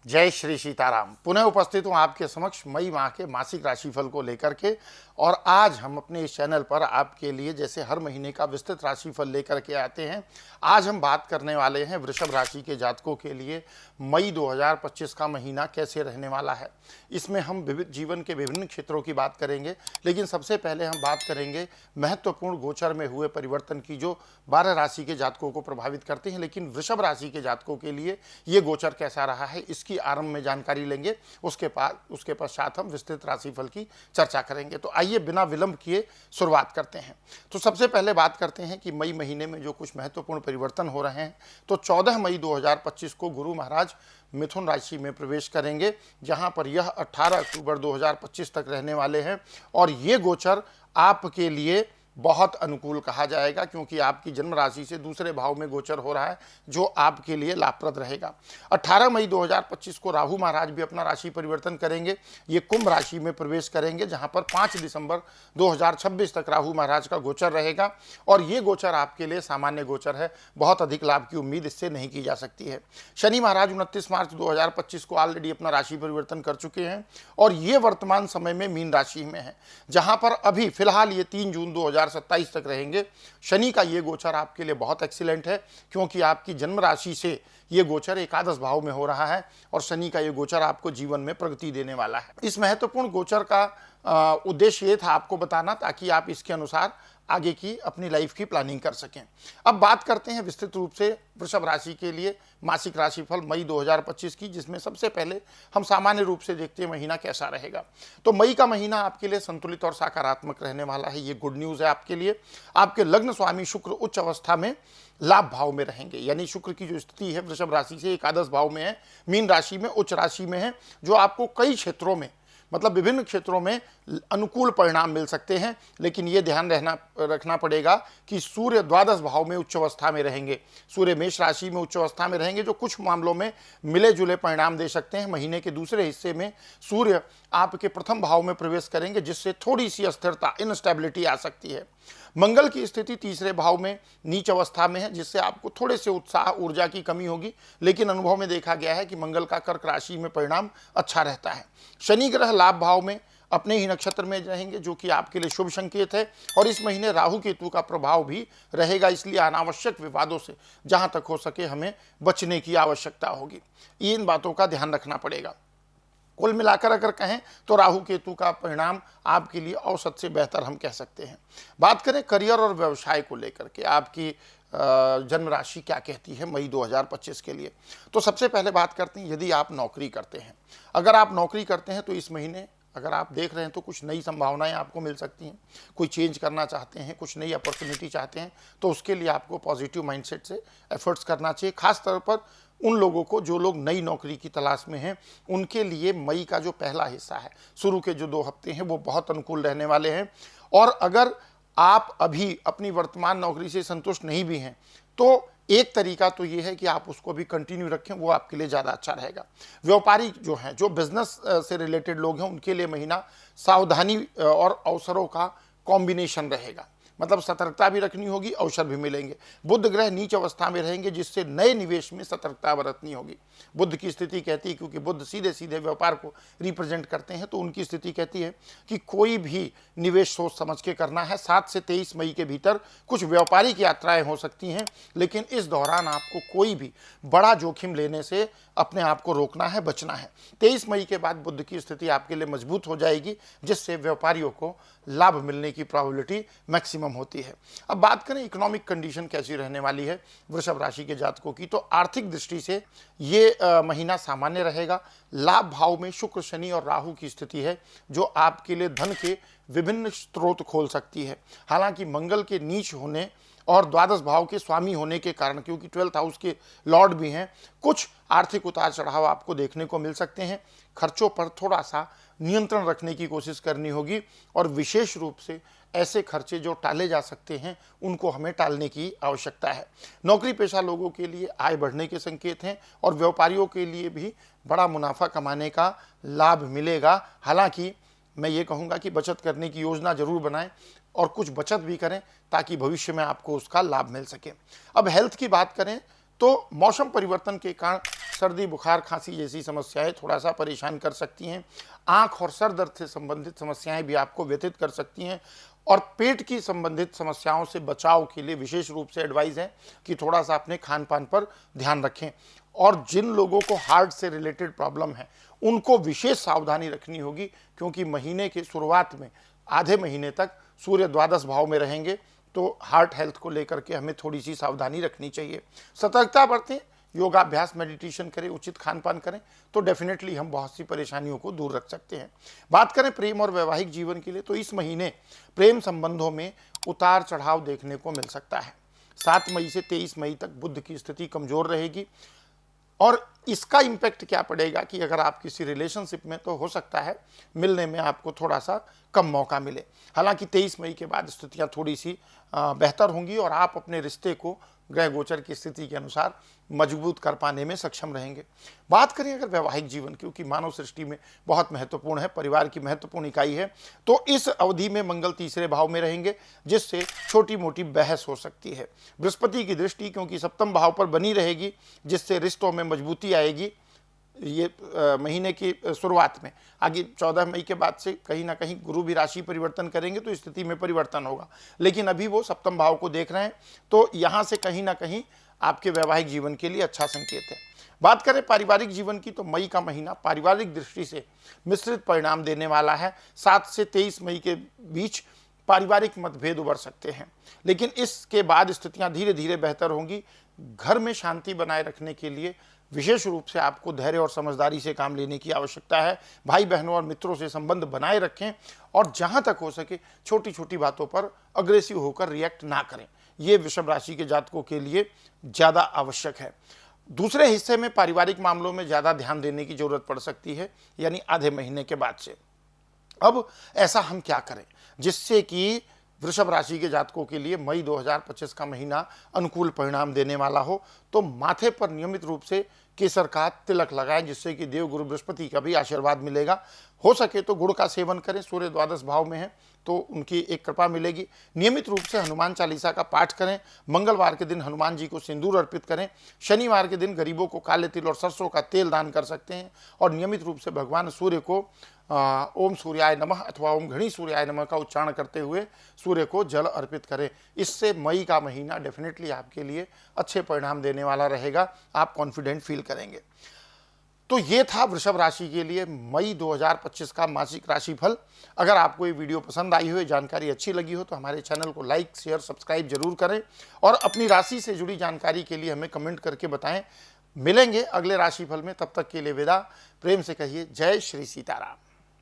जय श्री सीताराम। पुनः उपस्थित हूँ आपके समक्ष मई माह के मासिक राशिफल को लेकर के। और आज हम अपने इस चैनल पर आपके लिए जैसे हर महीने का विस्तृत राशिफल लेकर के आते हैं, आज हम बात करने वाले हैं वृषभ राशि के जातकों के लिए मई 2025 का महीना कैसे रहने वाला है। इसमें हम जीवन के विभिन्न क्षेत्रों की बात करेंगे, लेकिन सबसे पहले हम बात करेंगे महत्वपूर्ण गोचर में हुए परिवर्तन की जो 12 राशि के जातकों को प्रभावित करते हैं। लेकिन वृषभ राशि के जातकों के लिए ये गोचर कैसा रहा है, इसकी आरंभ में जानकारी लेंगे। उसके पश्चात हम विस्तृत राशिफल की चर्चा करेंगे। तो आइए बिना विलंब किए शुरुआत करते हैं। तो सबसे पहले बात करते हैं कि मई महीने में जो कुछ महत्वपूर्ण परिवर्तन हो रहे हैं। तो 14 मई 2025 को गुरु महाराज मिथुन राशि में प्रवेश करेंगे, जहां पर यह 18 अक्टूबर 2025 तक रहने वाले हैं। और ये गोचर आपके लिए बहुत अनुकूल कहा जाएगा, क्योंकि आपकी जन्म राशि से दूसरे भाव में गोचर हो रहा है, जो आपके लिए लाभप्रद रहेगा। 18 मई 2025 को राहु महाराज भी अपना राशि परिवर्तन करेंगे। ये कुंभ राशि में प्रवेश करेंगे, जहां पर 5 दिसंबर 2026 तक राहु महाराज का गोचर रहेगा। और ये गोचर आपके लिए सामान्य गोचर है, बहुत अधिक लाभ की उम्मीद इससे नहीं की जा सकती है। शनि महाराज 29 मार्च 2025 को ऑलरेडी अपना राशि परिवर्तन कर चुके हैं, और ये वर्तमान समय में मीन राशि में है, जहां पर अभी फिलहाल ये 3 जून 2027 तक रहेंगे। शनि का ये गोचर आपके लिए बहुत एक्सीलेंट है, क्योंकि आपकी जन्म राशि से ये गोचर एकादश भाव में हो रहा है, और शनि का ये गोचर आपको जीवन में प्रगति देने वाला है। इस महत्वपूर्ण गोचर का उद्देश्य ये था आपको बताना, ताकि आप इसके अनुसार आगे की अपनी लाइफ की प्लानिंग कर सकें। अब बात करते हैं विस्तृत रूप से वृषभ राशि के लिए मासिक राशिफल मई 2025 की, जिसमें सबसे पहले हम सामान्य रूप से देखते हैं महीना कैसा रहेगा। तो मई का महीना आपके लिए संतुलित और सकारात्मक रहने वाला है, ये गुड न्यूज़ है आपके लिए। आपके लग्न स्वामी शुक्र उच्च अवस्था में लाभ भाव में रहेंगे, यानी शुक्र की जो स्थिति है वृषभ राशि से एकादश भाव में है, मीन राशि में उच्च राशि में है, जो आपको कई क्षेत्रों में मतलब विभिन्न क्षेत्रों में अनुकूल परिणाम मिल सकते हैं। लेकिन ये ध्यान रखना पड़ेगा कि सूर्य द्वादश भाव में उच्च अवस्था में रहेंगे, सूर्य मेष राशि में उच्च अवस्था में रहेंगे, जो कुछ मामलों में मिले जुले परिणाम दे सकते हैं। महीने के दूसरे हिस्से में सूर्य आपके प्रथम भाव में प्रवेश करेंगे, जिससे थोड़ी सी अस्थिरता इनस्टेबिलिटी आ सकती है। मंगल की स्थिति तीसरे भाव में नीच अवस्था में है, जिससे आपको थोड़े से उत्साह ऊर्जा की कमी होगी। लेकिन अनुभव में देखा गया है कि मंगल का कर्क राशि में परिणाम अच्छा रहता है। शनि ग्रह लाभ भाव में अपने ही नक्षत्र में रहेंगे, जो कि आपके लिए शुभ संकेत है। और इस महीने राहु केतु का प्रभाव भी रहेगा, इसलिए अनावश्यक विवादों से जहां तक हो सके हमें बचने की आवश्यकता होगी। इन बातों का ध्यान रखना पड़ेगा। कुल मिलाकर अगर कहें तो राहु केतु का परिणाम आपके लिए औसत से बेहतर हम कह सकते हैं। बात करें करियर और व्यवसाय को लेकर के, आपकी जन्म राशि क्या कहती है मई 2025 के लिए। तो सबसे पहले बात करते हैं, यदि आप नौकरी करते हैं, अगर आप नौकरी करते हैं तो इस महीने अगर आप देख रहे हैं तो कुछ नई संभावनाएं आपको मिल सकती हैं। कोई चेंज करना चाहते हैं, कुछ नई अपॉर्चुनिटी चाहते हैं, तो उसके लिए आपको पॉजिटिव माइंडसेट से एफर्ट्स करना चाहिए। खास तौर पर उन लोगों को जो लोग नई नौकरी की तलाश में हैं, उनके लिए मई का जो पहला हिस्सा है, शुरू के जो 2 हफ्ते हैं, वो बहुत अनुकूल रहने वाले हैं। और अगर आप अभी अपनी वर्तमान नौकरी से संतुष्ट नहीं भी हैं, तो एक तरीका तो ये है कि आप उसको भी कंटिन्यू रखें, वो आपके लिए ज़्यादा अच्छा रहेगा। व्यापारी जो हैं, जो बिजनेस से रिलेटेड लोग हैं, उनके लिए महीना सावधानी और अवसरों का कॉम्बिनेशन रहेगा, मतलब सतर्कता भी रखनी होगी, अवसर भी मिलेंगे। बुध ग्रह नीच अवस्था में रहेंगे, जिससे नए निवेश में सतर्कता बरतनी होगी। बुध की स्थिति कहती है, क्योंकि बुध सीधे सीधे व्यापार को रिप्रेजेंट करते हैं, तो उनकी स्थिति कहती है कि कोई भी निवेश सोच समझ के करना है। 7 से 23 मई के भीतर कुछ व्यापारिक यात्राएं हो सकती हैं, लेकिन इस दौरान आपको कोई भी बड़ा जोखिम लेने से अपने आप को रोकना है, बचना है। 23 मई के बाद बुध की स्थिति आपके लिए मजबूत हो जाएगी, जिससे व्यापारियों को लाभ मिलने की प्रोबेबिलिटी मैक्सिमम होती है। अब बात करें इकोनॉमिक कंडीशन कैसी रहने वाली है वृषभ राशि के जातकों की, तो आर्थिक दृष्टि से ये महीना सामान्य रहेगा। लाभ भाव में शुक्र, शनि और राहु की स्थिति है, जो आपके लिए धन के विभिन्न स्रोत खोल सकती है। हालांकि मंगल के नीच होने और द्वादश भाव के स्वामी होने के कारण, क्योंकि 12th हाउस के लॉर्ड भी हैं, कुछ आर्थिक उतार चढ़ाव आपको देखने को मिल सकते हैं। खर्चों पर थोड़ा सा नियंत्रण रखने की कोशिश करनी होगी, और विशेष रूप से ऐसे खर्चे जो टाले जा सकते हैं, उनको हमें टालने की आवश्यकता है। नौकरी पेशा लोगों के लिए आय बढ़ने के संकेत हैं, और व्यापारियों के लिए भी बड़ा मुनाफा कमाने का लाभ मिलेगा। हालांकि मैं ये कहूँगा कि बचत करने की योजना जरूर बनाएं, और कुछ बचत भी करें, ताकि भविष्य में आपको उसका लाभ मिल सके। अब हेल्थ की बात करें तो मौसम परिवर्तन के कारण सर्दी बुखार खांसी जैसी समस्याएं थोड़ा सा परेशान कर सकती हैं। आँख और सर दर्द से संबंधित समस्याएं भी आपको व्यथित कर सकती हैं। और पेट की संबंधित समस्याओं से बचाव के लिए विशेष रूप से एडवाइस है कि थोड़ा सा अपने खान पान पर ध्यान रखें। और जिन लोगों को हार्ट से रिलेटेड प्रॉब्लम है उनको विशेष सावधानी रखनी होगी, क्योंकि महीने की शुरुआत में आधे महीने तक सूर्य द्वादश भाव में रहेंगे, तो हार्ट हेल्थ को लेकर के हमें थोड़ी सी सावधानी रखनी चाहिए। सतर्कता बरतें, योगाभ्यास मेडिटेशन करें, उचित खान पान करें, तो डेफिनेटली हम बहुत सी परेशानियों को दूर रख सकते हैं। बात करें प्रेम और वैवाहिक जीवन के लिए, तो इस महीने प्रेम संबंधों में उतार चढ़ाव देखने को मिल सकता है। 7 मई से 23 मई तक बुध की स्थिति कमजोर रहेगी और इसका इम्पैक्ट क्या पड़ेगा कि अगर आप किसी रिलेशनशिप में, तो हो सकता है मिलने में आपको थोड़ा सा कम मौका मिले। हालांकि 23 मई के बाद स्थितियां थोड़ी सी बेहतर होंगी और आप अपने रिश्ते को ग्रह गोचर की स्थिति के अनुसार मजबूत कर पाने में सक्षम रहेंगे। बात करें अगर वैवाहिक जीवन, क्योंकि मानव सृष्टि में बहुत महत्वपूर्ण है, परिवार की महत्वपूर्ण इकाई है, तो इस अवधि में मंगल तीसरे भाव में रहेंगे, जिससे छोटी मोटी बहस हो सकती है। बृहस्पति की दृष्टि क्योंकि सप्तम भाव पर बनी रहेगी, जिससे रिश्तों में मजबूती आएगी। ये महीने की शुरुआत में, आगे 14 मई के बाद से कहीं ना कहीं गुरु भी राशि परिवर्तन करेंगे, तो स्थिति में परिवर्तन होगा, लेकिन अभी वो सप्तम भाव को देख रहे हैं, तो यहाँ से कहीं ना कहीं आपके वैवाहिक जीवन के लिए अच्छा संकेत है। बात करें पारिवारिक जीवन की, तो मई का महीना पारिवारिक दृष्टि से मिश्रित परिणाम देने वाला है। 7 से 23 मई के बीच पारिवारिक मतभेद उभर सकते हैं, लेकिन इसके बाद स्थितियां धीरे धीरे बेहतर होंगी। घर में शांति बनाए रखने के लिए विशेष रूप से आपको धैर्य और समझदारी से काम लेने की आवश्यकता है। भाई बहनों और मित्रों से संबंध बनाए रखें और जहां तक हो सके छोटी छोटी बातों पर अग्रेसिव होकर रिएक्ट ना करें। ये वृषभ राशि के जातकों के लिए ज़्यादा आवश्यक है। दूसरे हिस्से में पारिवारिक मामलों में ज़्यादा ध्यान देने की जरूरत पड़ सकती है, यानी आधे महीने के बाद से। अब ऐसा हम क्या करें जिससे कि वृषभ राशि के जातकों के लिए मई 2025 का महीना अनुकूल परिणाम देने वाला हो? तो माथे पर नियमित रूप से केसर का तिलक लगाएं, जिससे कि देव गुरु बृहस्पति का भी आशीर्वाद मिलेगा। हो सके तो गुड़ का सेवन करें, सूर्य द्वादश भाव में है तो उनकी एक कृपा मिलेगी। नियमित रूप से हनुमान चालीसा का पाठ करें। मंगलवार के दिन हनुमान जी को सिंदूर अर्पित करें। शनिवार के दिन गरीबों को काले तिल और सरसों का तेल दान कर सकते हैं। और नियमित रूप से भगवान सूर्य को ओम सूर्याय नमः अथवा ओम घणी सूर्याय नमः का उच्चारण करते हुए सूर्य को जल अर्पित करें। इससे मई का महीना डेफिनेटली आपके लिए अच्छे परिणाम देने वाला रहेगा, आप कॉन्फिडेंट फील करेंगे। तो ये था वृषभ राशि के लिए मई 2025 का मासिक राशिफल। अगर आपको ये वीडियो पसंद आई हो, जानकारी अच्छी लगी हो, तो हमारे चैनल को लाइक शेयर सब्सक्राइब जरूर करें और अपनी राशि से जुड़ी जानकारी के लिए हमें कमेंट करके बताएं। मिलेंगे अगले राशिफल में, तब तक के लिए विदा। प्रेम से कहिए जय श्री सीताराम।